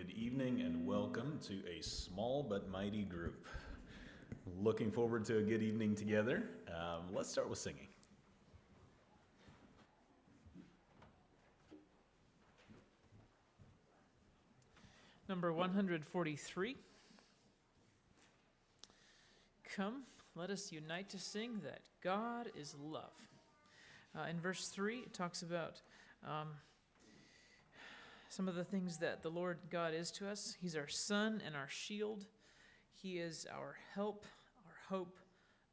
Good evening and welcome to a small but mighty group. Looking forward to a good evening together. Let's start with singing. Number 143. Come, let us unite to sing that God is love. In verse 3, it talks about some of the things that the Lord God is to us. He's our sun and our shield. He is our help, our hope,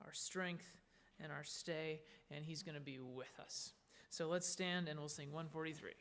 our strength, and our stay, and He's going to be with us. So let's stand and we'll sing 143.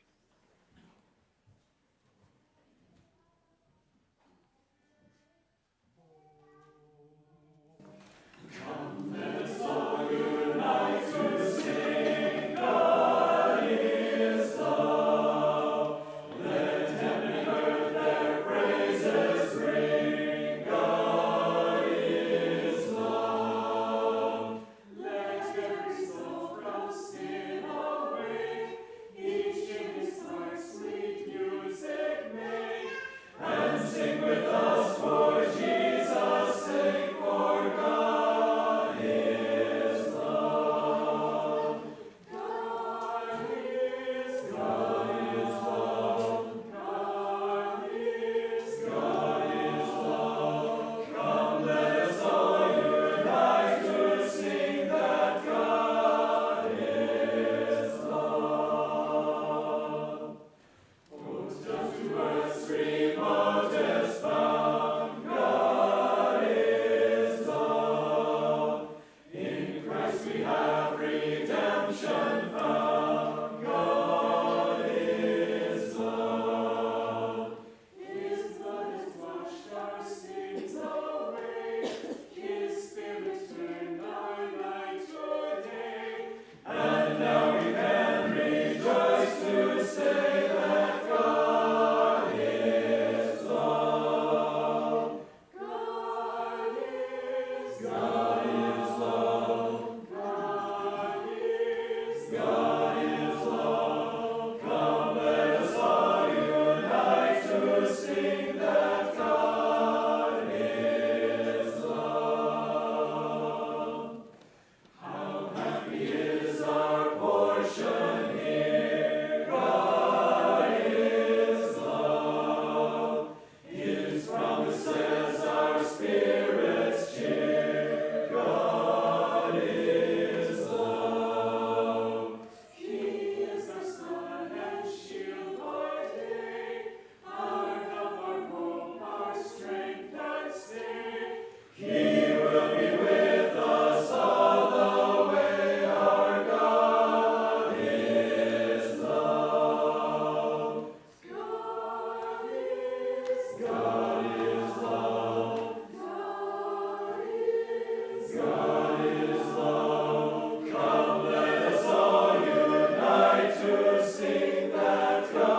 Moved in our midst.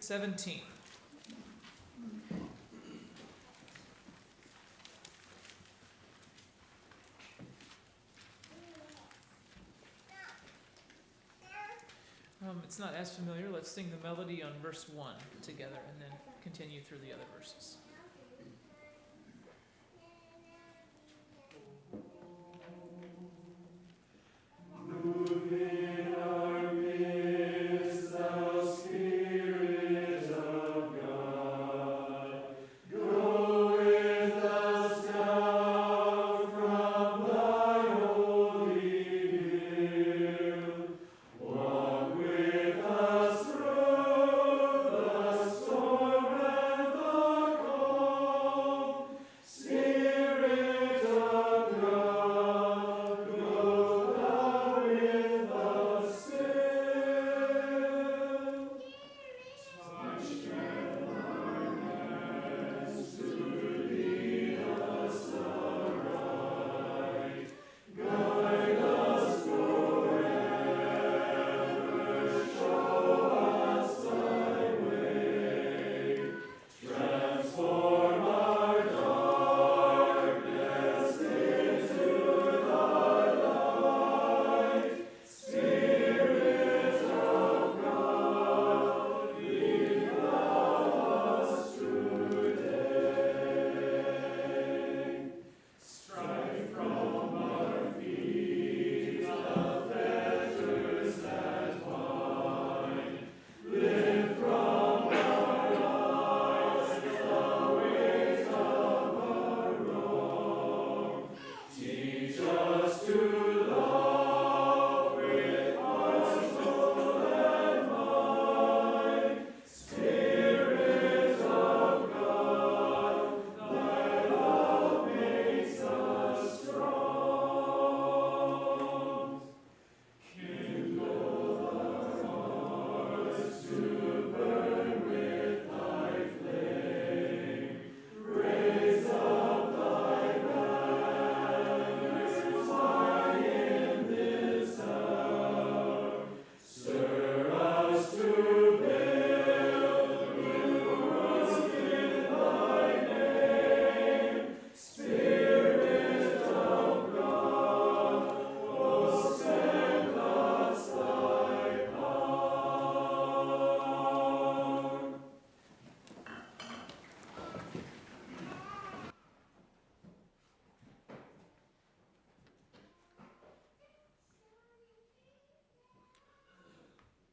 317. It's not as familiar. Let's sing the melody on verse 1 together and then continue through the other verses. Storm and the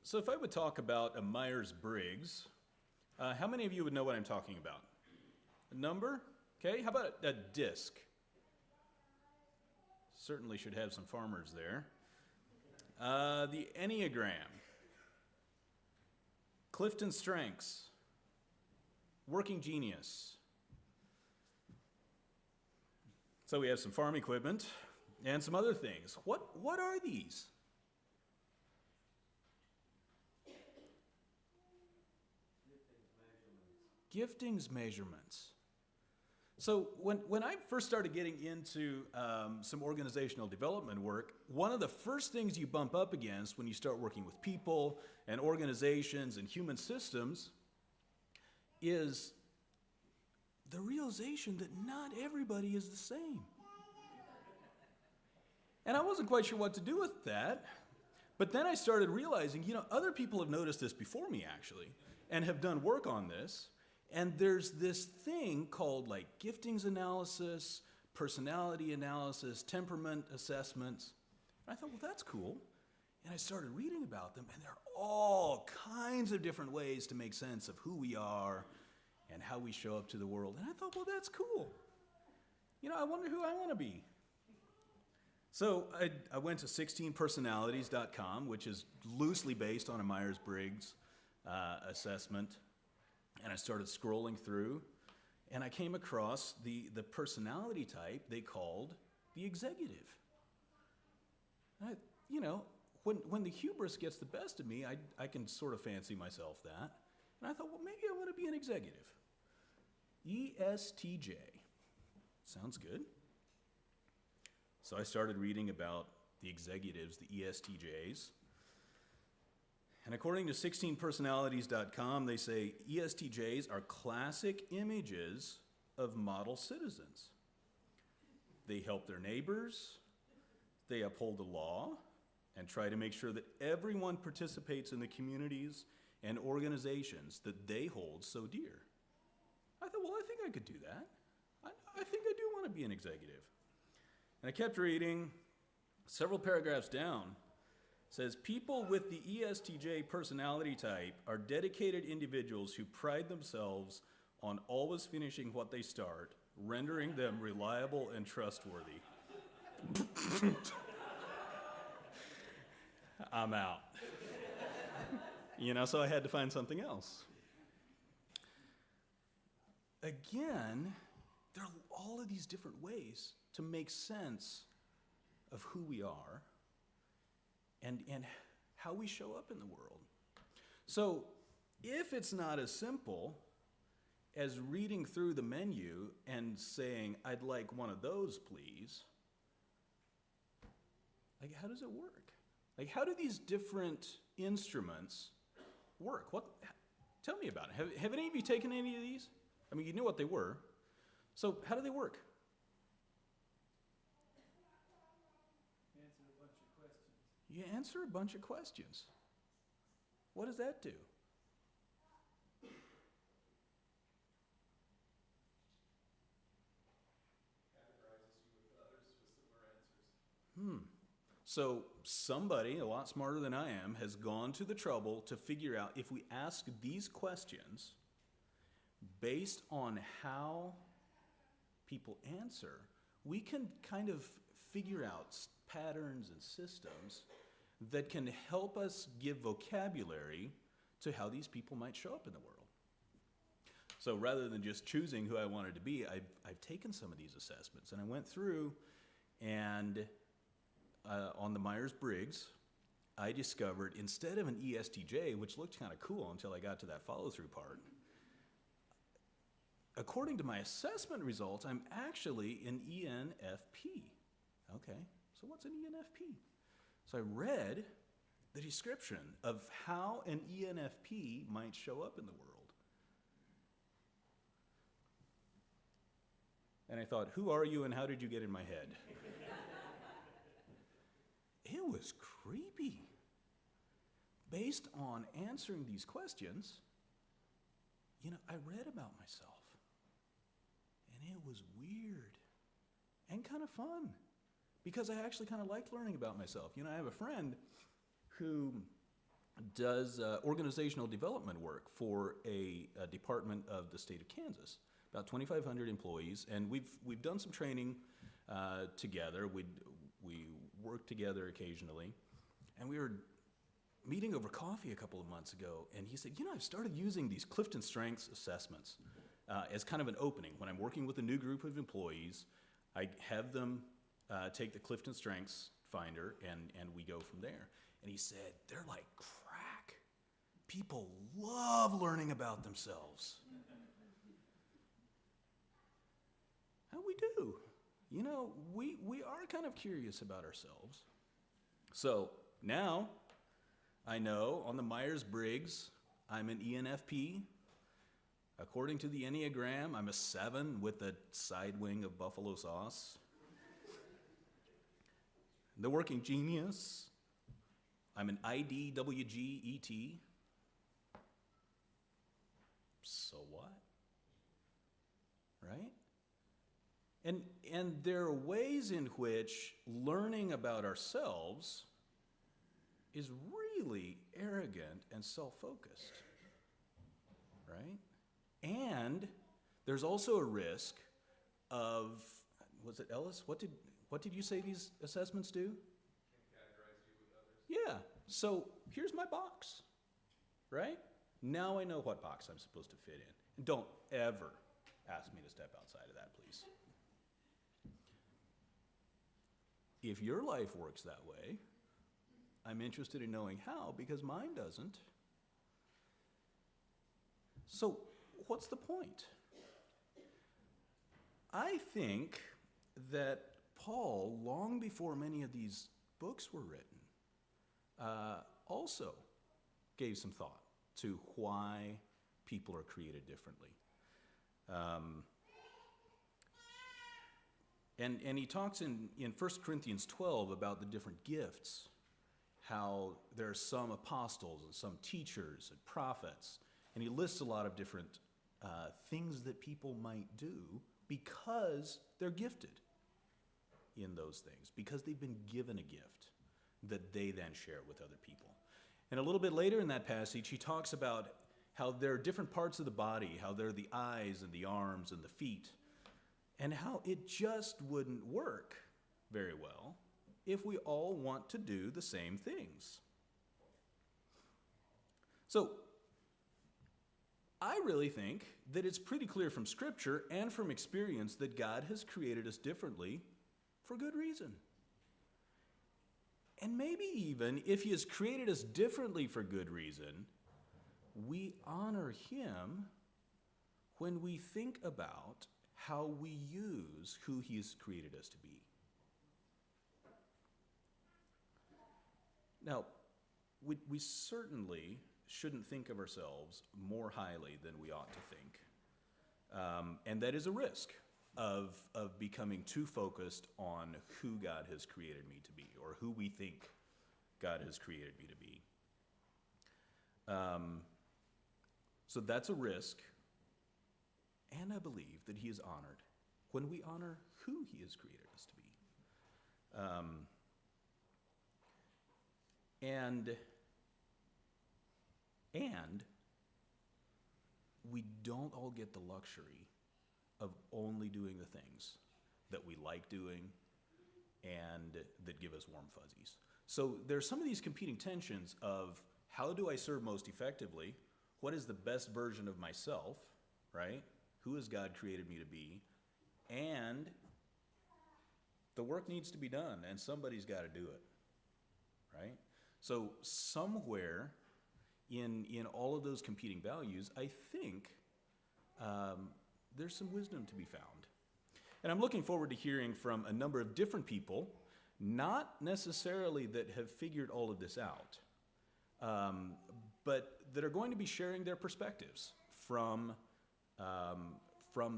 So if I would talk about a Myers-Briggs, how many of you would know what I'm talking about? A number? Okay, how about a disc? Certainly should have some farmers there. The Enneagram. Clifton Strengths. Working Genius. So we have some farm equipment and some other things. What are these? Giftings measurements. So when I first started getting into some organizational development work, one of the first things you bump up against when you start working with people and organizations and human systems is the realization that not everybody is the same. And I wasn't quite sure what to do with that, but then I started realizing, other people have noticed this before me actually, and have done work on this. And there's this thing called like giftings analysis, personality analysis, temperament assessments. And I thought, well, that's cool. And I started reading about them, and there are all kinds of different ways to make sense of who we are and how we show up to the world. And I thought, well, that's cool. I wonder who I want to be. So I went to 16personalities.com, which is loosely based on a Myers-Briggs assessment. And I started scrolling through, and I came across the personality type they called the executive. When the hubris gets the best of me, I can sort of fancy myself that. And I thought, well, maybe I want to be an executive. ESTJ. Sounds good. So I started reading about the executives, the ESTJs. And according to 16personalities.com, they say ESTJs are classic images of model citizens. They help their neighbors, they uphold the law, and try to make sure that everyone participates in the communities and organizations that they hold so dear. I thought, well, I think I could do that. I think I do want to be an executive. And I kept reading. Several paragraphs down, says people with the ESTJ personality type are dedicated individuals who pride themselves on always finishing what they start, rendering them reliable and trustworthy. I'm out. So I had to find something else. Again, there are all of these different ways to make sense of who we are and how we show up in the world. So if it's not as simple as reading through the menu and saying, I'd like one of those, please, like, how does it work? Like, how do these different instruments work? Tell me about it. Have any of you taken any of these? I mean, you knew what they were. So how do they work? You answer a bunch of questions. What does that do? Categorizes you with others with similar answers. So somebody a lot smarter than I am has gone to the trouble to figure out if we ask these questions based on how people answer, we can kind of figure out patterns and systems that can help us give vocabulary to how these people might show up in the world. So rather than just choosing who I wanted to be, I've taken some of these assessments, and I went through, and on the Myers-Briggs, I discovered instead of an ESTJ, which looked kind of cool until I got to that follow-through part, according to my assessment results, I'm actually an ENFP. Okay, so what's an ENFP? So I read the description of how an ENFP might show up in the world. And I thought, who are you and how did you get in my head? It was creepy. Based on answering these questions, I read about myself. And it was weird and kind of fun because I actually kind of liked learning about myself. I have a friend who does organizational development work for a department of the state of Kansas. About 2,500 employees, and we've done some training together. We work together occasionally, and we were meeting over coffee a couple of months ago, and he said, I've started using these Clifton Strengths assessments as kind of an opening. When I'm working with a new group of employees, I have them take the Clifton Strengths Finder, and we go from there. And he said, they're like crack. People love learning about themselves. And we do. We are kind of curious about ourselves. So now I know on the Myers-Briggs, I'm an ENFP. According to the Enneagram, I'm a 7 with a side wing of buffalo sauce. The Working Genius, I'm an IDWGET. So what? Right? And there are ways in which learning about ourselves is really arrogant and self-focused, right? And there's also a risk of, was it Ellis? What did you say these assessments do? Can categorize you with others. Yeah, so here's my box, right? Now I know what box I'm supposed to fit in. And don't ever ask me to step outside of that, please. If your life works that way, I'm interested in knowing how, because mine doesn't. So, what's the point? I think that Paul, long before many of these books were written, also gave some thought to why people are created differently. And he talks in 1 Corinthians 12 about the different gifts, how there are some apostles and some teachers and prophets, and he lists a lot of different things that people might do because they're gifted in those things, because they've been given a gift that they then share with other people. And a little bit later in that passage, he talks about how there are different parts of the body, how there are the eyes and the arms and the feet, and how it just wouldn't work very well if we all want to do the same things. So, I really think that it's pretty clear from Scripture and from experience that God has created us differently for good reason. And maybe even if He has created us differently for good reason, we honor Him when we think about how we use who He has created us to be. Now, we certainly shouldn't think of ourselves more highly than we ought to think. And that is a risk of becoming too focused on who God has created me to be, or who we think God has created me to be. So that's a risk, and I believe that He is honored when we honor who He has created us to be. And we don't all get the luxury of only doing the things that we like doing and that give us warm fuzzies. So there's some of these competing tensions of how do I serve most effectively? What is the best version of myself, right? Who has God created me to be? And the work needs to be done, and somebody's got to do it, right? So somewhere in all of those competing values, I think there's some wisdom to be found. And I'm looking forward to hearing from a number of different people, not necessarily that have figured all of this out, but that are going to be sharing their perspectives from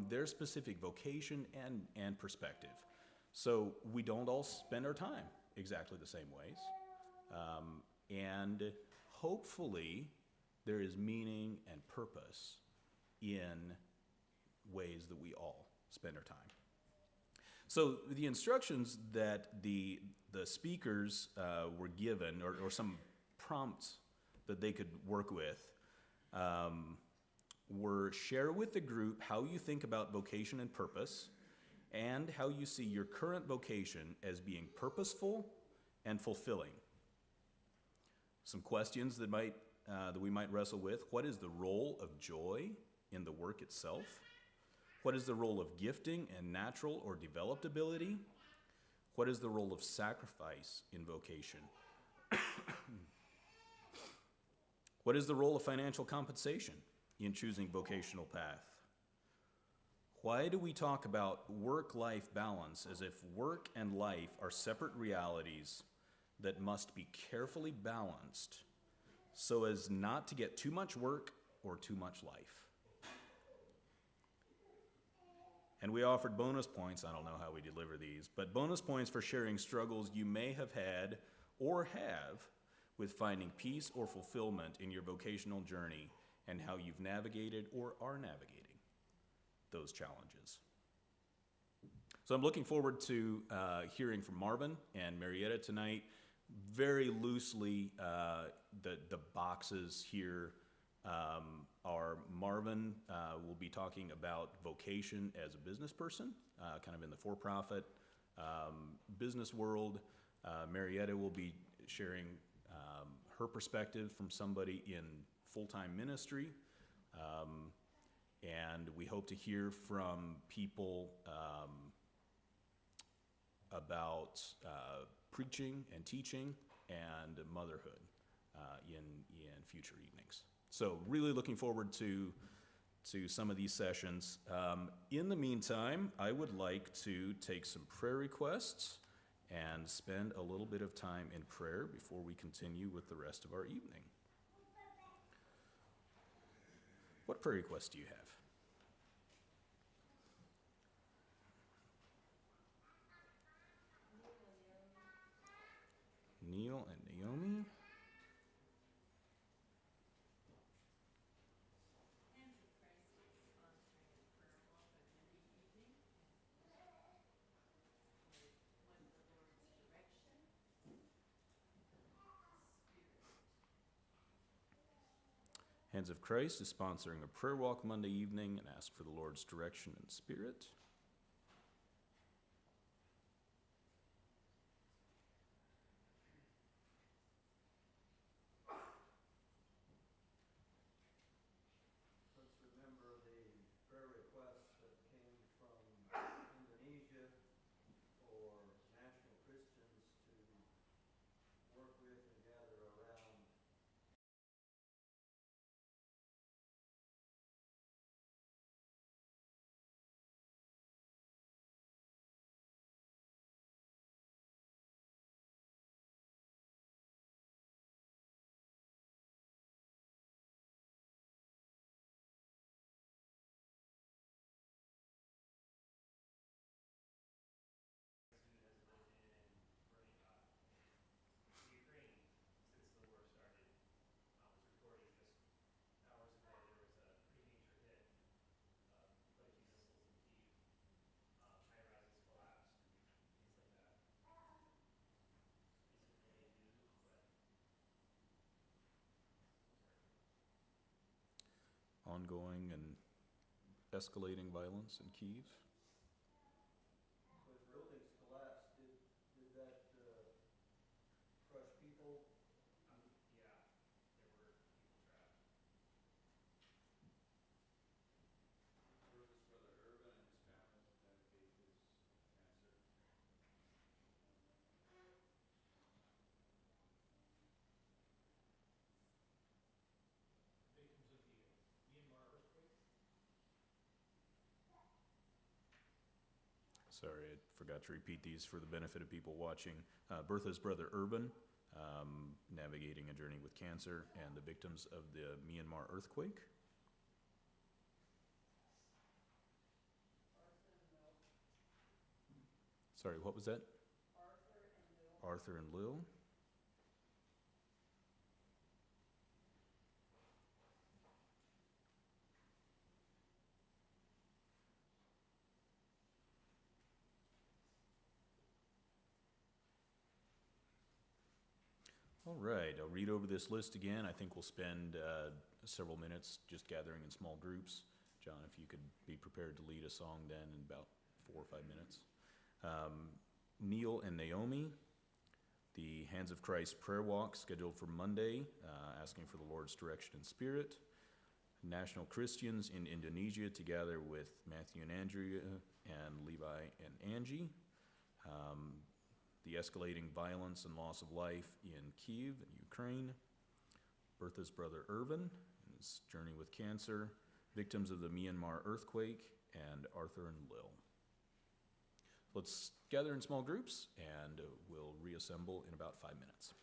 their specific vocation and perspective. So we don't all spend our time exactly the same ways. And hopefully there is meaning and purpose in ways that we all spend our time. So the instructions that the speakers were given, or some prompts that they could work with were share with the group how you think about vocation and purpose, and how you see your current vocation as being purposeful and fulfilling. Some questions that we might wrestle with: what is the role of joy in the work itself? What is the role of gifting and natural or developed ability? What is the role of sacrifice in vocation? What is the role of financial compensation in choosing vocational path? Why do we talk about work-life balance as if work and life are separate realities that must be carefully balanced so as not to get too much work or too much life? And we offered bonus points. I don't know how we deliver these, but bonus points for sharing struggles you may have had or have with finding peace or fulfillment in your vocational journey, and how you've navigated or are navigating those challenges. So I'm looking forward to hearing from Marvin and Marietta tonight. Very loosely, the boxes here are Marvin will be talking about vocation as a business person, kind of in the for-profit business world. Marietta will be sharing her perspective from somebody in full-time ministry. And we hope to hear from people about preaching and teaching and motherhood in future evenings. So really looking forward to some of these sessions. In the meantime, I would like to take some prayer requests and spend a little bit of time in prayer before we continue with the rest of our evening. What prayer requests do you have? Neil and Naomi. Hands of Christ is sponsoring a prayer walk Monday evening and ask for the Lord's direction and spirit. Let's remember the prayer requests that came from Indonesia for national Christians to work with and gather around Ongoing and escalating violence in Kyiv. when buildings collapsed. Did that crush people? Bertha's brother Urban and his family dedicate his cancer. Victims of the Myanmar earthquake. Sorry, I forgot to repeat these for the benefit of people watching. Bertha's brother Urban, navigating a journey with cancer, and the victims of the Myanmar earthquake. Sorry, what was that? Arthur and Lil. All right, I'll read over this list again. I think we'll spend several minutes just gathering in small groups. John, if you could be prepared to lead a song then in about 4 or 5 minutes. Neil and Naomi, the Hands of Christ prayer walk scheduled for Monday, asking for the Lord's direction and spirit. National Christians in Indonesia together with Matthew and Andrea and Levi and Angie. The escalating violence and loss of life in Kyiv and Ukraine. Bertha's brother Irvin and his journey with cancer. Victims of the Myanmar earthquake, and Arthur and Lil. Let's gather in small groups and we'll reassemble in about 5 minutes.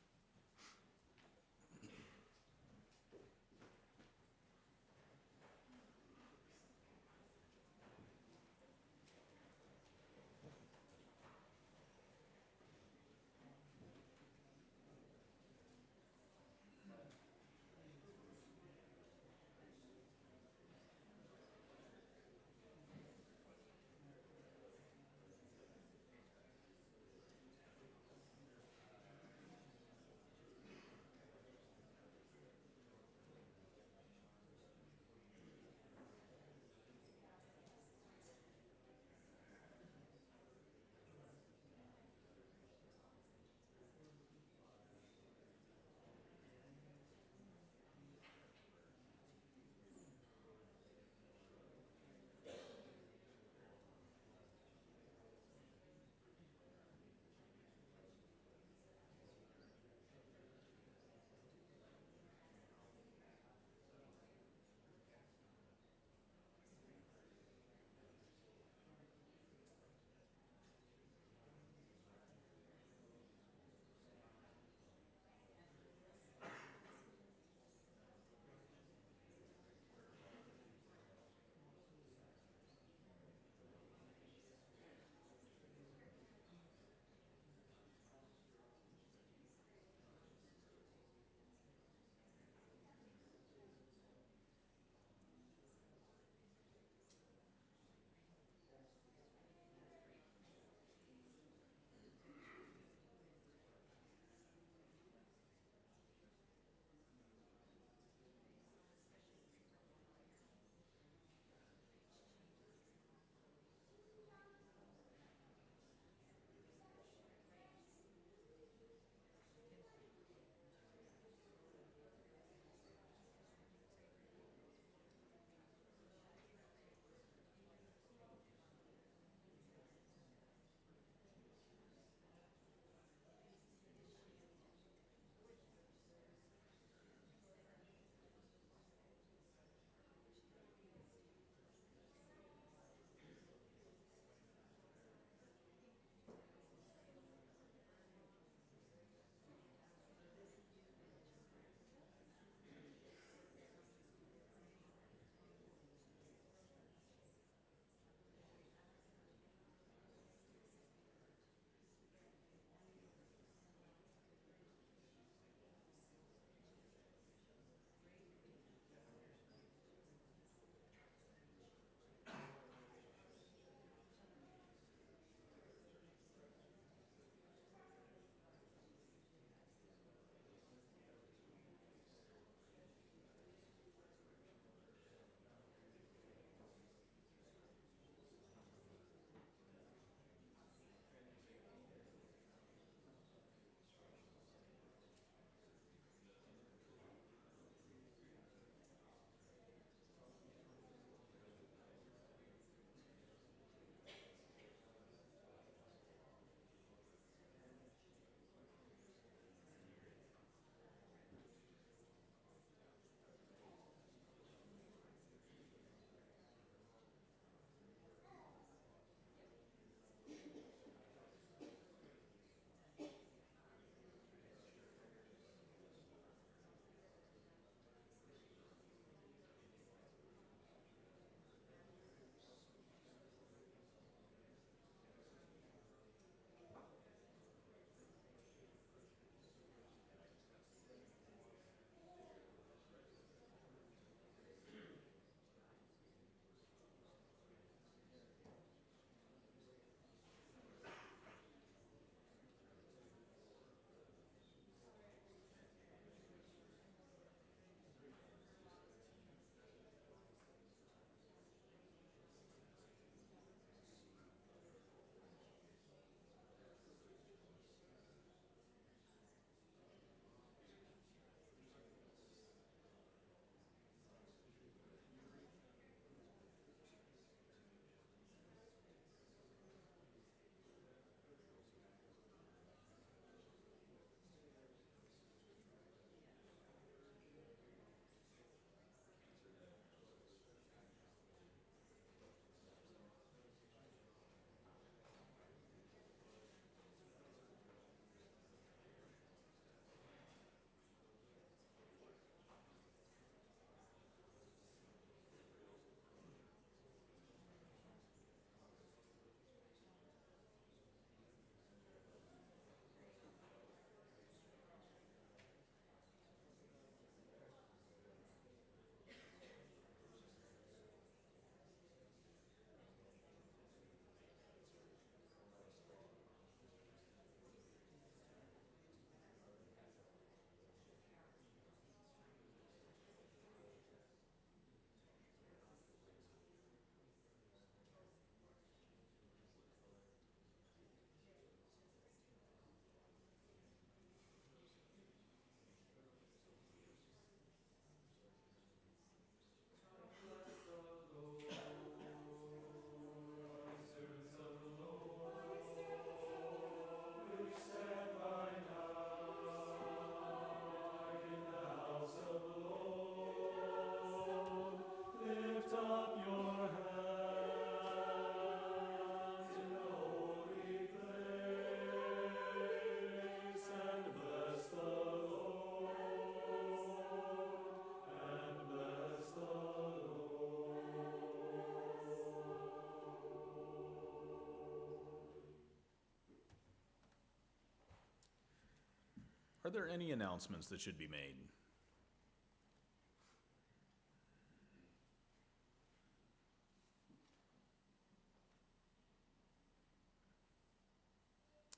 Are there any announcements that should be made?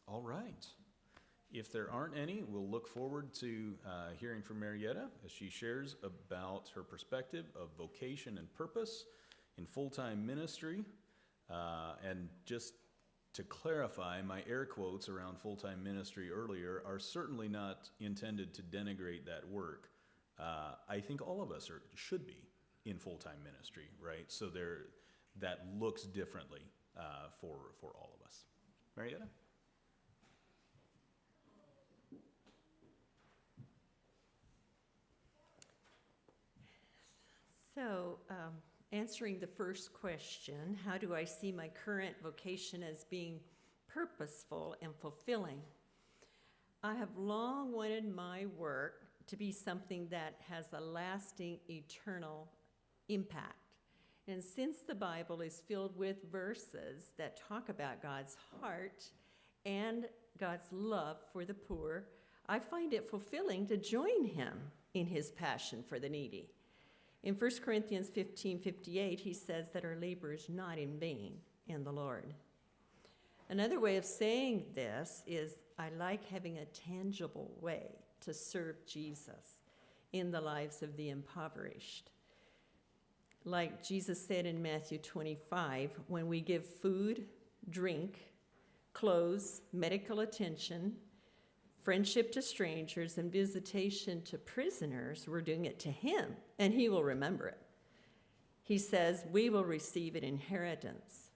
All right. If there aren't any, we'll look forward to hearing from Marietta as she shares about her perspective of vocation and purpose in full-time ministry. And just to clarify, my air quotes around full-time ministry earlier are certainly not intended to denigrate that work. I think all of us should be in full-time ministry, right? So that looks differently for all of us. Marietta? So, answering the first question, how do I see my current vocation as being purposeful and fulfilling? I have long wanted my work to be something that has a lasting, eternal impact. And since the Bible is filled with verses that talk about God's heart and God's love for the poor, I find it fulfilling to join him in his passion for the needy. In 1 Corinthians 15:58, he says that our labor is not in vain in the Lord. Another way of saying this is I like having a tangible way to serve Jesus in the lives of the impoverished. Like Jesus said in Matthew 25, when we give food, drink, clothes, medical attention, friendship to strangers, and visitation to prisoners, we're doing it to him, and he will remember it. He says we will receive an inheritance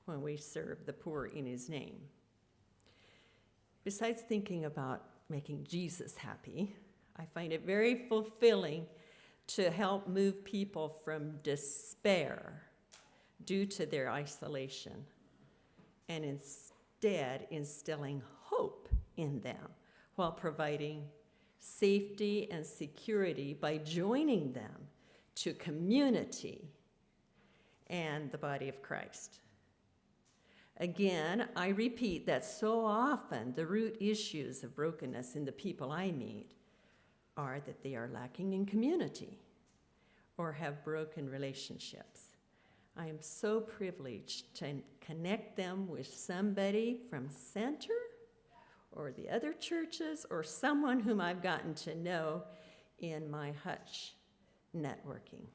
when we serve the poor in his name. Besides thinking about making Jesus happy, I find it very fulfilling to help move people from despair due to their isolation and instead instilling hope in them while providing safety and security by joining them to community and the body of Christ. Again, I repeat that so often the root issues of brokenness in the people I meet are that they are lacking in community or have broken relationships. I am so privileged to connect them with somebody from Center or the other churches or someone whom I've gotten to know in my Hutch networking.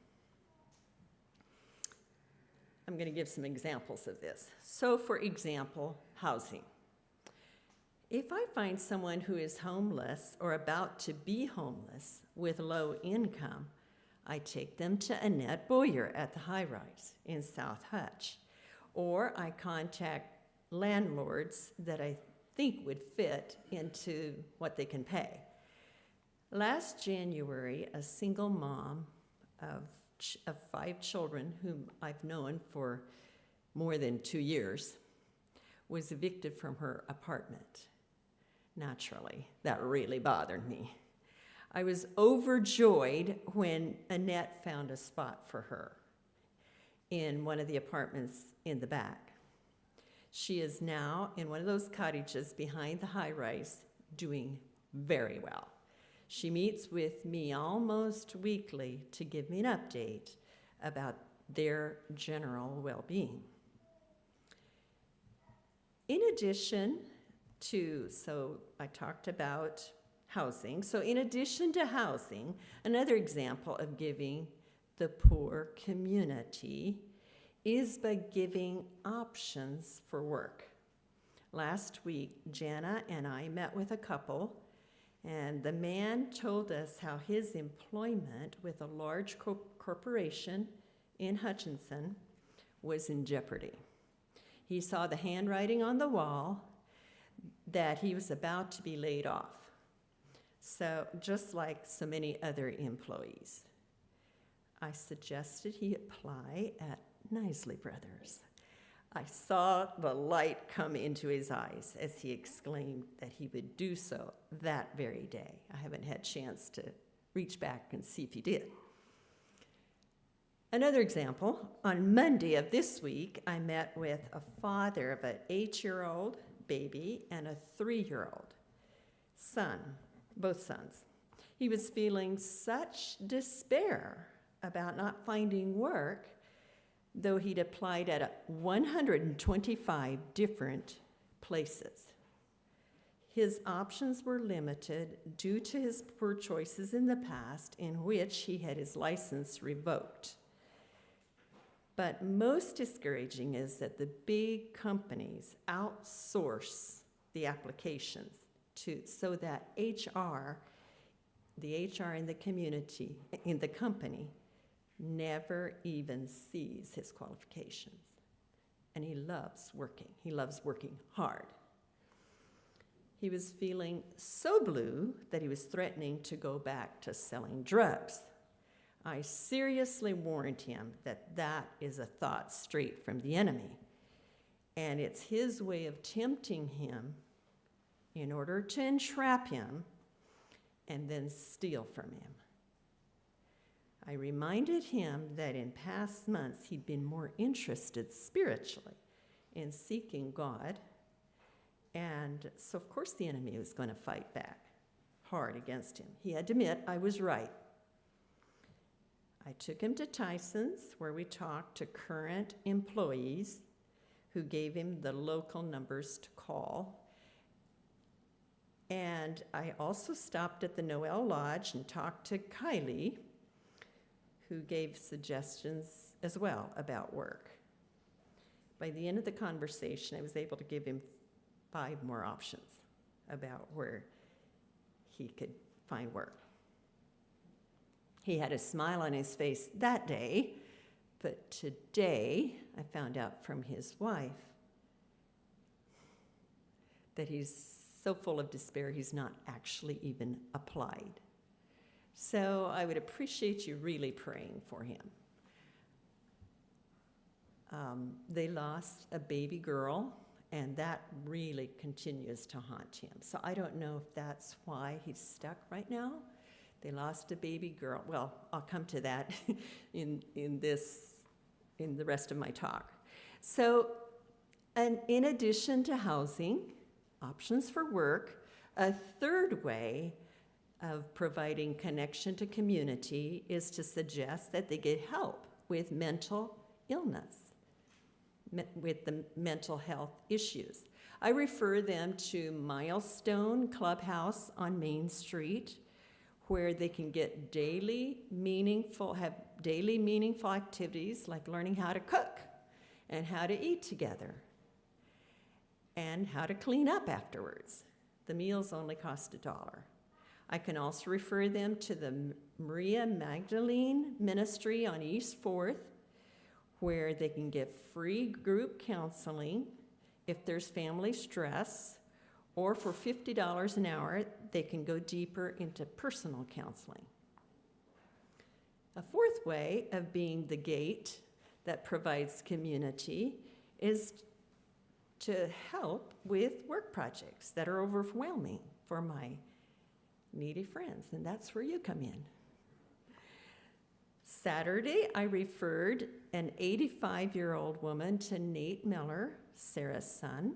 I'm going to give some examples of this. So, for example, housing. If I find someone who is homeless or about to be homeless with low income, I take them to Annette Boyer at the High Rise in South Hutch, or I contact landlords that I think would fit into what they can pay. Last January, a single mom of 5 children whom I've known for more than 2 years was evicted from her apartment. Naturally, that really bothered me. I was overjoyed when Annette found a spot for her in one of the apartments in the back. She is now in one of those cottages behind the high rise, doing very well. She meets with me almost weekly to give me an update about their general well-being. In addition to, so I talked about housing. So in addition to housing, another example of giving the poor community is by giving options for work. Last week, Jana and I met with a couple, and the man told us how his employment with a large corporation in Hutchinson was in jeopardy. He saw the handwriting on the wall that he was about to be laid off. So just like so many other employees, I suggested he apply at Knisley Brothers. I saw the light come into his eyes as he exclaimed that he would do so that very day. I haven't had a chance to reach back and see if he did. Another example, on Monday of this week, I met with a father of an 8-year-old baby and a 3-year-old son. both sons. He was feeling such despair about not finding work, though he'd applied at 125 different places. His options were limited due to his poor choices in the past, in which he had his license revoked. But most discouraging is that the big companies outsource the applications so that the HR in the community, in the company, never even sees his qualifications. And he loves working. He loves working hard. He was feeling so blue that he was threatening to go back to selling drugs. I seriously warned him that that is a thought straight from the enemy, and it's his way of tempting him in order to entrap him and then steal from him. I reminded him that in past months he'd been more interested spiritually in seeking God, and so of course the enemy was going to fight back hard against him. He had to admit I was right. I took him to Tyson's, where we talked to current employees who gave him the local numbers to call. And I also stopped at the Noel Lodge and talked to Kylie, who gave suggestions as well about work. By the end of the conversation, I was able to give him 5 more options about where he could find work. He had a smile on his face that day, but today I found out from his wife that he's so full of despair he's not actually even applied. So I would appreciate you really praying for him. They lost a baby girl, and that really continues to haunt him. So I don't know if that's why he's stuck right now. They lost a baby girl. Well, I'll come to that in the rest of my talk. So, and in addition to housing, options for work, a third way of providing connection to community is to suggest that they get help with mental illness, with the mental health issues. I refer them to Milestone Clubhouse on Main Street, where they can get daily meaningful activities like learning how to cook and how to eat together and how to clean up afterwards. The meals only cost $1. I can also refer them to the Maria Magdalene Ministry on East 4th, where they can get free group counseling if there's family stress, or for $50 an hour, they can go deeper into personal counseling. A fourth way of being the gate that provides community is to help with work projects that are overwhelming for my needy friends, and that's where you come in. Saturday, I referred an 85-year-old woman to Nate Miller, Sarah's son,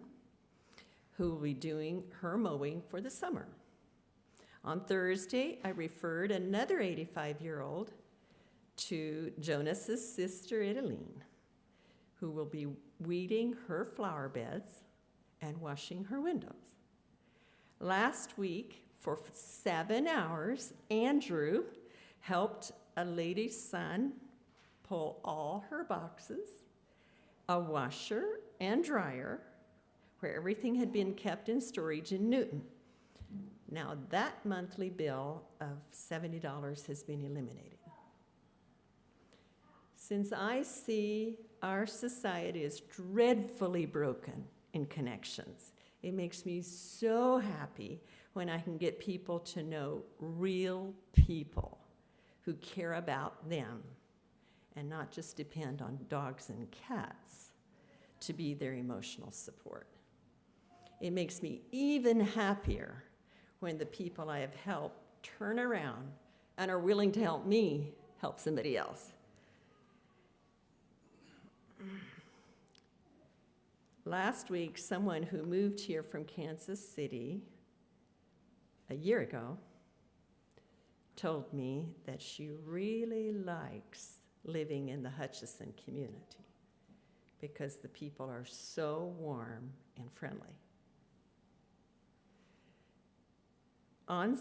who will be doing her mowing for the summer. On Thursday, I referred another 85-year-old to Jonas's sister, Idaline, who will be weeding her flower beds and washing her windows. Last week, for 7 hours, Andrew helped a lady's son pull all her boxes, a washer and dryer, where everything had been kept in storage in Newton. Now that monthly bill of $70 has been eliminated. Since I see our society is dreadfully broken in connections, it makes me so happy when I can get people to know real people who care about them and not just depend on dogs and cats to be their emotional support. It makes me even happier when the people I have helped turn around and are willing to help me help somebody else. Last week, someone who moved here from Kansas City a year ago told me that she really likes living in the Hutchison community because the people are so warm and friendly. On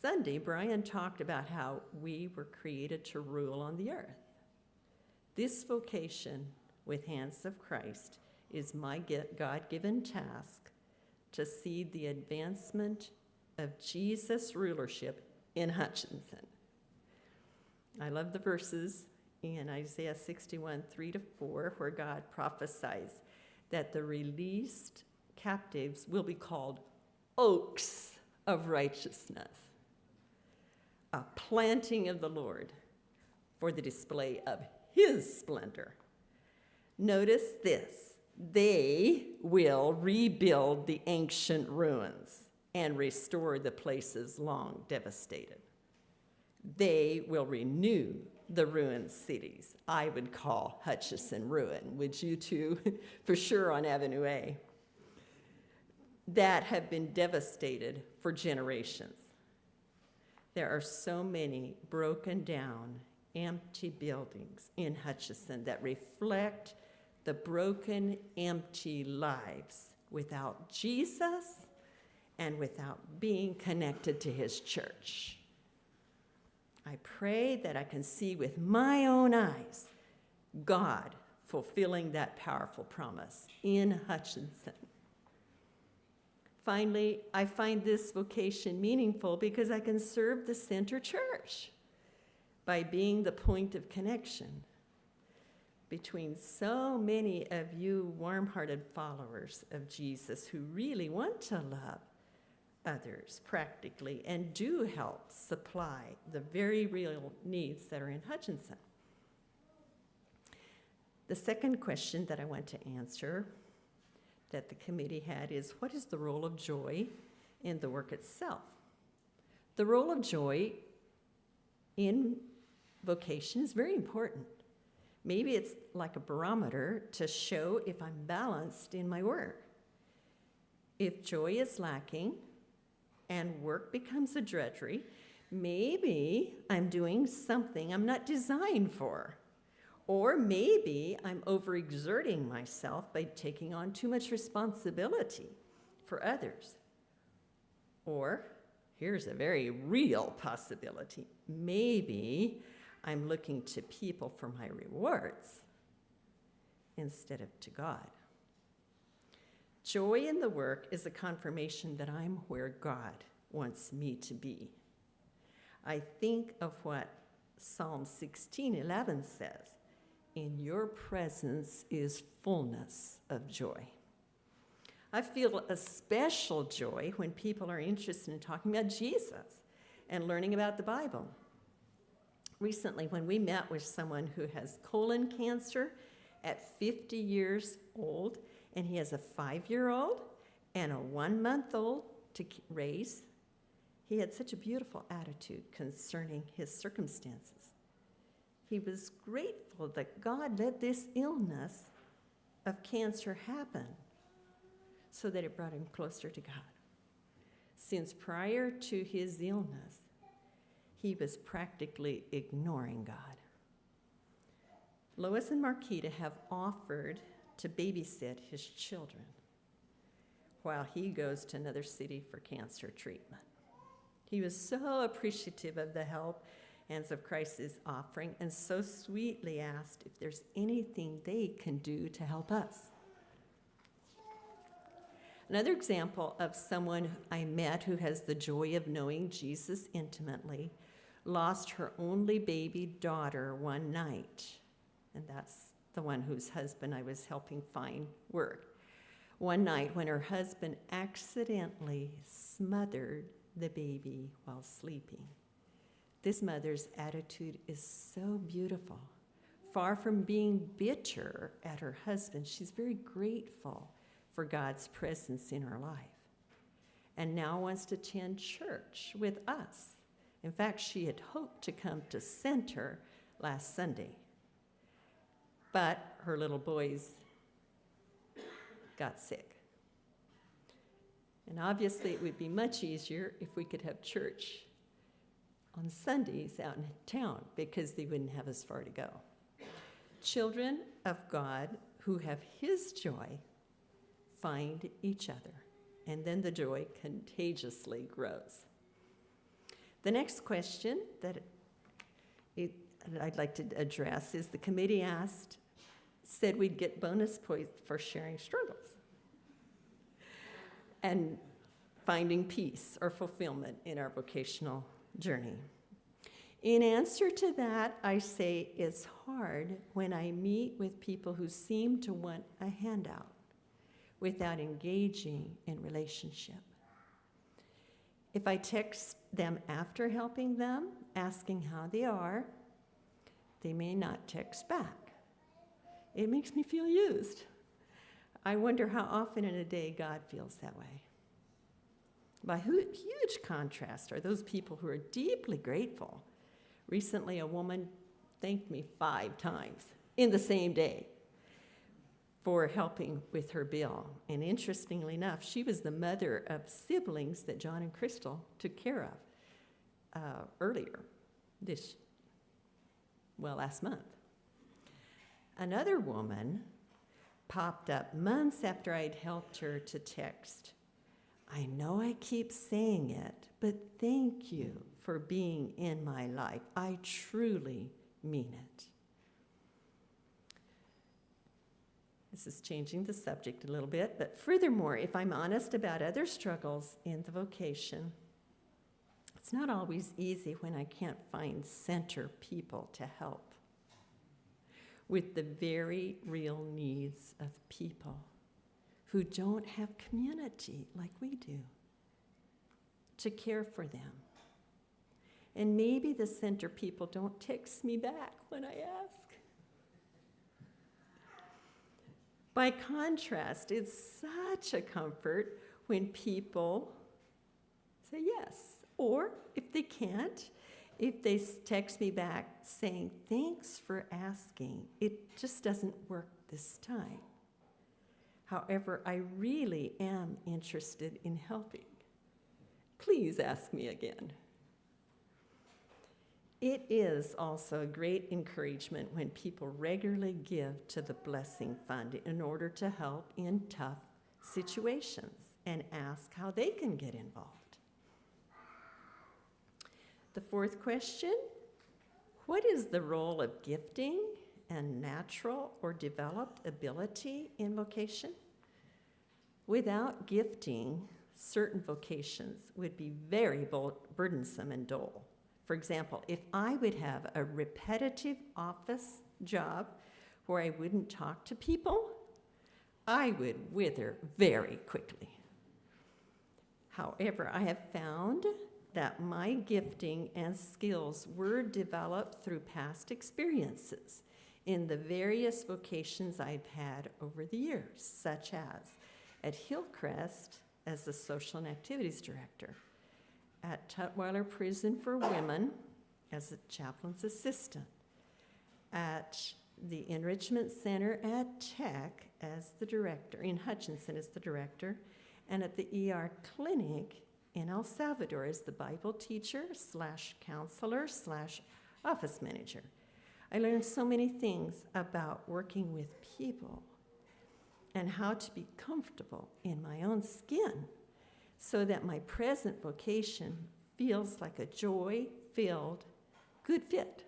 Sunday, Brian talked about how we were created to rule on the earth. This vocation with Hands of Christ is my God-given task to see the advancement of Jesus' rulership in Hutchinson. I love the verses in Isaiah 61, 3-4, where God prophesies that the released captives will be called oaks of righteousness, a planting of the Lord for the display of his splendor. Notice this: they will rebuild the ancient ruins and restore the places long devastated. They will renew the ruined cities. I would call Hutchison ruin, would you too? For sure, on Avenue A, that have been devastated for generations. There are so many broken down, empty buildings in Hutchison that reflect the broken, empty lives without Jesus and without being connected to his church. I pray that I can see with my own eyes God fulfilling that powerful promise in Hutchinson. Finally, I find this vocation meaningful because I can serve the center church by being the point of connection between so many of you warm-hearted followers of Jesus who really want to love others practically and do help supply the very real needs that are in Hutchinson. The second question that I want to answer that the committee had is, what is the role of joy in the work itself? The role of joy in vocation is very important. Maybe it's like a barometer to show if I'm balanced in my work. If joy is lacking and work becomes a drudgery, maybe I'm doing something I'm not designed for. Or maybe I'm overexerting myself by taking on too much responsibility for others. Or, here's a very real possibility, maybe I'm looking to people for my rewards instead of to God. Joy in the work is a confirmation that I'm where God wants me to be. I think of what Psalm 16:11 says, "In your presence is fullness of joy." I feel a special joy when people are interested in talking about Jesus and learning about the Bible. Recently, when we met with someone who has colon cancer at 50 years old, and he has a 5-year-old and a 1-month-old to raise, he had such a beautiful attitude concerning his circumstances. He was grateful that God let this illness of cancer happen so that it brought him closer to God. Since prior to his illness, he was practically ignoring God. Lois and Marquita have offered to babysit his children while he goes to another city for cancer treatment. He was so appreciative of the help Hands of Christ is offering and so sweetly asked if there's anything they can do to help us. Another example of someone I met who has the joy of knowing Jesus intimately lost her only baby daughter one night, and that's the one whose husband I was helping find work. One night when her husband accidentally smothered the baby while sleeping. This mother's attitude is so beautiful. Far from being bitter at her husband, she's very grateful for God's presence in her life and now wants to attend church with us. In fact, she had hoped to come to Center last Sunday, but her little boys got sick. And obviously, it would be much easier if we could have church on Sundays out in town because they wouldn't have as far to go. Children of God who have His joy find each other, and then the joy contagiously grows. The next question that I'd like to address is the committee said we'd get bonus points for sharing struggles and finding peace or fulfillment in our vocational journey. In answer to that, I say it's hard when I meet with people who seem to want a handout without engaging in relationship. If I text them after helping them, asking how they are, they may not text back. It makes me feel used. I wonder how often in a day God feels that way. By huge contrast are those people who are deeply grateful. Recently, a woman thanked me 5 times in the same day for helping with her bill. And interestingly enough, she was the mother of siblings that John and Crystal took care of earlier last month. Another woman popped up months after I'd helped her to text, "I know I keep saying it, but thank you for being in my life. I truly mean it." This is changing the subject a little bit, but furthermore, if I'm honest about other struggles in the vocation, it's not always easy when I can't find center people to help with the very real needs of people who don't have community like we do to care for them. And maybe the center people don't text me back when I ask. By contrast, it's such a comfort when people say yes, or if they can't, if they text me back saying, "Thanks for asking, it just doesn't work this time. However, I really am interested in helping. Please ask me again." It is also a great encouragement when people regularly give to the Blessing Fund in order to help in tough situations and ask how they can get involved. The 4th question, what is the role of gifting and natural or developed ability in vocation? Without gifting, certain vocations would be very burdensome and dull. For example, if I would have a repetitive office job where I wouldn't talk to people, I would wither very quickly. However, I have found that my gifting and skills were developed through past experiences in the various vocations I've had over the years, such as at Hillcrest as the Social and Activities Director, at Tutwiler Prison for Women as a chaplain's assistant, at the Enrichment Center at Tech as the director, in Hutchinson as the director, and at the ER Clinic in El Salvador as the Bible teacher / counselor / office manager. I learned so many things about working with people and how to be comfortable in my own skin so that my present vocation feels like a joy-filled, good fit.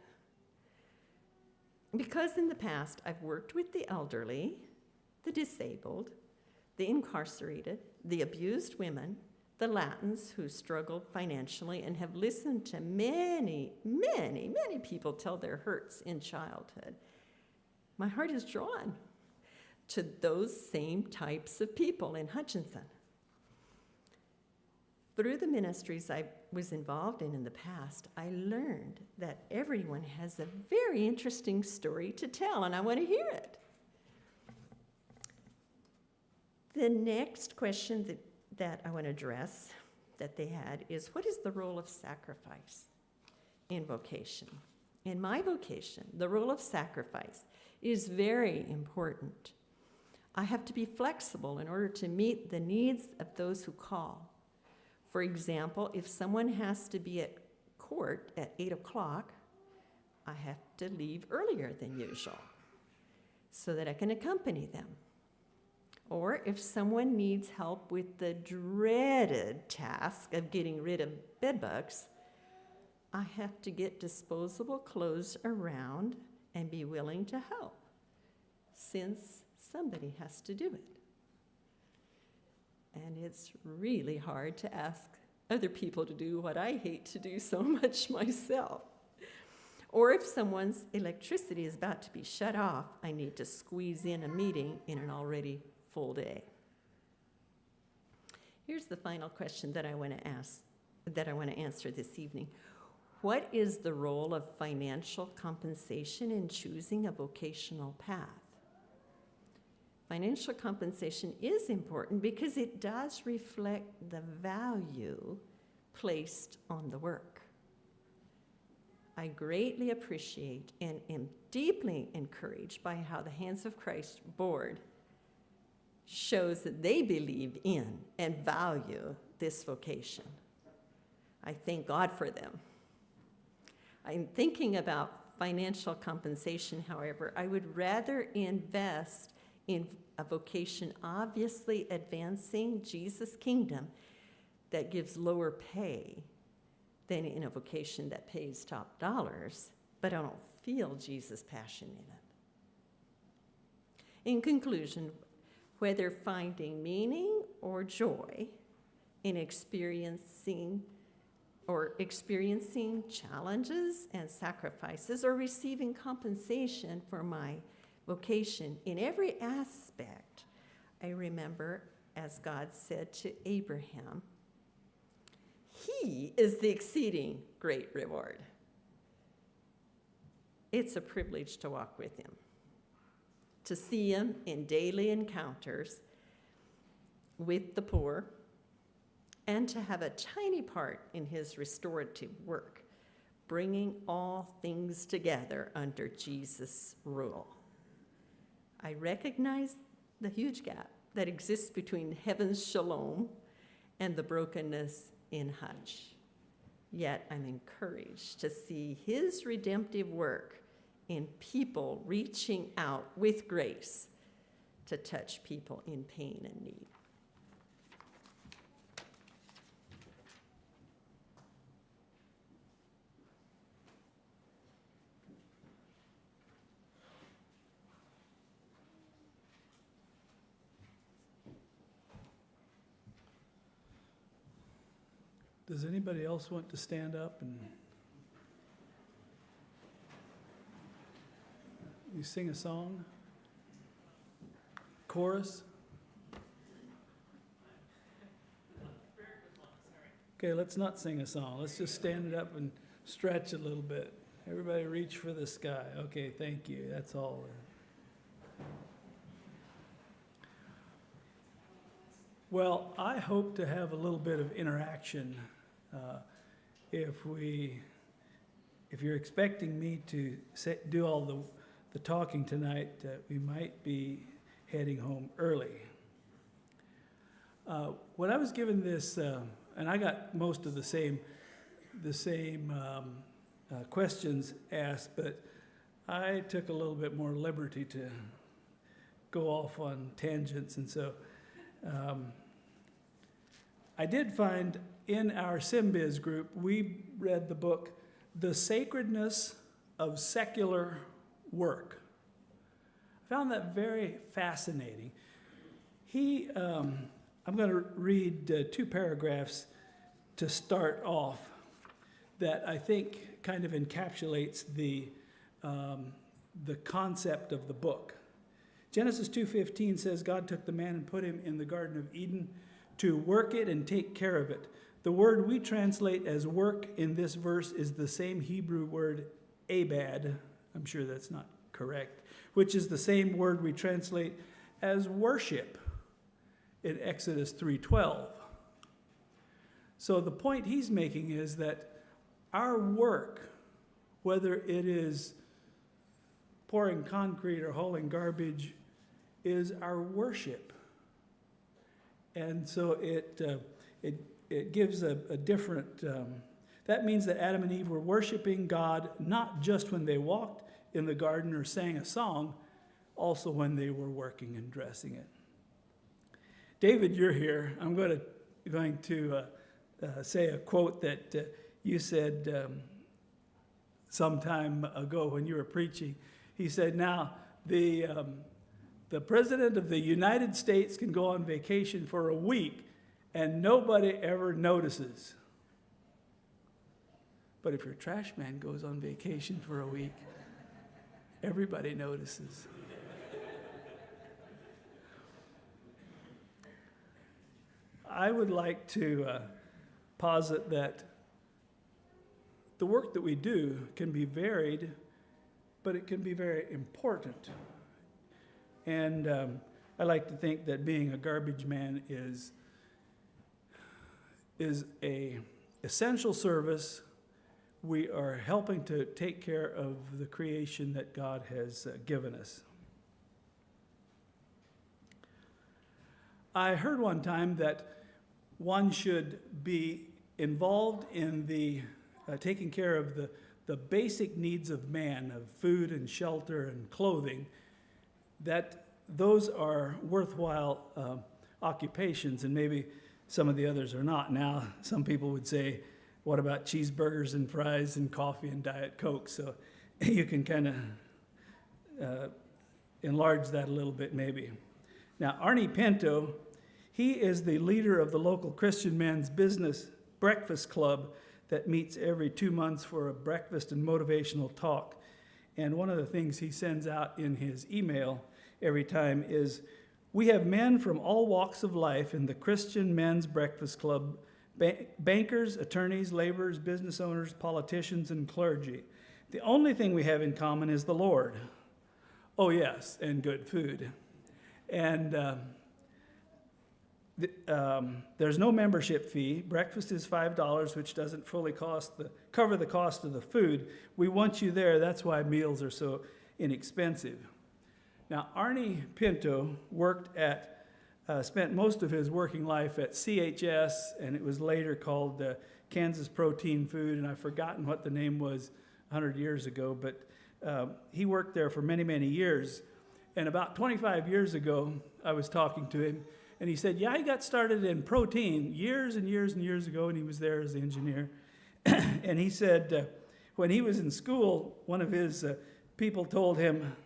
Because in the past I've worked with the elderly, the disabled, the incarcerated, the abused women, the Latins who struggled financially, and have listened to many, many, many people tell their hurts in childhood, my heart is drawn to those same types of people in Hutchinson. Through the ministries I was involved in the past, I learned that everyone has a very interesting story to tell, and I want to hear it. The next question that I want to address that they had is, what is the role of sacrifice in vocation? In my vocation, the role of sacrifice is very important. I have to be flexible in order to meet the needs of those who call. For example, if someone has to be at court at 8 o'clock, I have to leave earlier than usual so that I can accompany them. Or if someone needs help with the dreaded task of getting rid of bedbugs, I have to get disposable clothes around and be willing to help, since somebody has to do it. And it's really hard to ask other people to do what I hate to do so much myself. Or if someone's electricity is about to be shut off, I need to squeeze in a meeting in an already full day. Here's the final question that I want to answer this evening. What is the role of financial compensation in choosing a vocational path? Financial compensation is important because it does reflect the value placed on the work. I greatly appreciate and am deeply encouraged by how the Hands of Christ board shows that they believe in and value this vocation. I thank God for them. I'm thinking about financial compensation, however, I would rather invest in a vocation obviously advancing Jesus' kingdom that gives lower pay than in a vocation that pays top dollars, but I don't feel Jesus' passion in it. In conclusion, whether finding meaning or joy in experiencing challenges and sacrifices, or receiving compensation for my vocation, in every aspect, I remember, as God said to Abraham, He is the exceeding great reward. It's a privilege to walk with Him, to see Him in daily encounters with the poor, and to have a tiny part in His restorative work, bringing all things together under Jesus' rule. I recognize the huge gap that exists between heaven's shalom and the brokenness in Hutch. Yet I'm encouraged to see His redemptive work in people reaching out with grace to touch people in pain and need. Does anybody else want to stand up and you sing a song? Chorus? Okay, let's not sing a song. Let's just stand it up and stretch a little bit. Everybody reach for the sky. Okay, thank you. That's all. Well, I hope to have a little bit of interaction. If you're expecting me to do all the talking tonight, we might be heading home early. When I was given this, and I got most of the same questions asked, but I took a little bit more liberty to go off on tangents, and so I did find in our SimBiz group, we read the book, The Sacredness of Secular Work. I found that very fascinating. I'm going to read 2 paragraphs to start off that I think kind of encapsulates the concept of the book. Genesis 2:15 says, God took the man and put him in the Garden of Eden to work it and take care of it. The word we translate as work in this verse is the same Hebrew word abad, I'm sure that's not correct, which is the same word we translate as worship in Exodus 3:12. So the point he's making is that our work, whether it is pouring concrete or hauling garbage, is our worship. And so it gives a different That means that Adam and Eve were worshiping God not just when they walked in the garden or sang a song, also when they were working and dressing it. David, you're here. I'm going to say a quote that you said some time ago when you were preaching. He said, now, the President of the United States can go on vacation for a week and nobody ever notices. But if your trash man goes on vacation for a week, everybody notices. I would like to posit that the work that we do can be varied, but it can be very important. And I like to think that being a garbage man is a essential service. We are helping to take care of the creation that God has given us. I heard one time that one should be involved in the taking care of the basic needs of man, of food and shelter and clothing, that those are worthwhile occupations, and maybe some of the others are not. Now, some people would say, what about cheeseburgers and fries and coffee and Diet Coke? So you can kind of enlarge that a little bit maybe. Now, Arnie Pinto, he is the leader of the local Christian Men's Business Breakfast Club that meets every 2 months for a breakfast and motivational talk. And one of the things he sends out in his email every time is, we have men from all walks of life in the Christian Men's Breakfast Club, bankers, attorneys, laborers, business owners, politicians, and clergy. The only thing we have in common is the Lord. Oh yes, and good food. And there's no membership fee. Breakfast is $5, which doesn't fully cover the cost of the food. We want you there. That's why meals are so inexpensive. Now, Arnie Pinto spent most of his working life at CHS, and it was later called Kansas Protein Food, and I've forgotten what the name was 100 years ago, but he worked there for many, many years. And about 25 years ago, I was talking to him, and he said, yeah, he got started in protein years and years and years ago, and he was there as the engineer. And he said when he was in school, one of his people told him,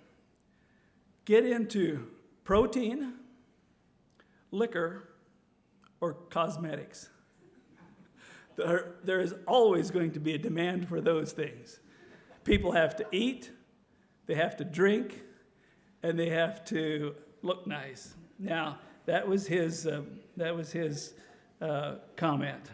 get into protein, liquor, or cosmetics. There is always going to be a demand for those things. People have to eat, they have to drink, and they have to look nice. Now, that was his comment.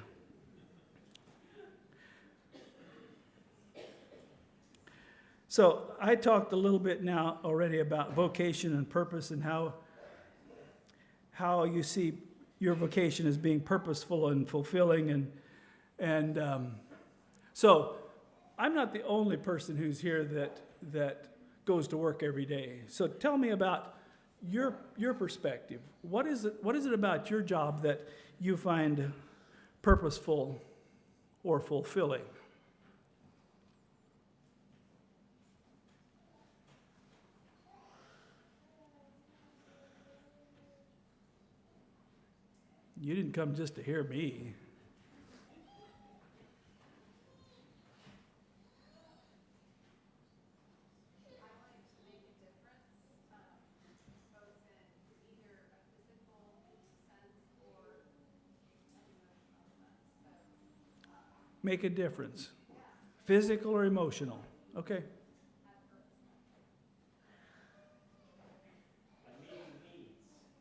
So I talked a little bit now already about vocation and purpose and how you see your vocation as being purposeful and fulfilling. And so I'm not the only person who's here that goes to work every day. So tell me about your perspective. What is it about your job that you find purposeful or fulfilling? You didn't come just to hear me. Make a difference. Physical or emotional? Okay.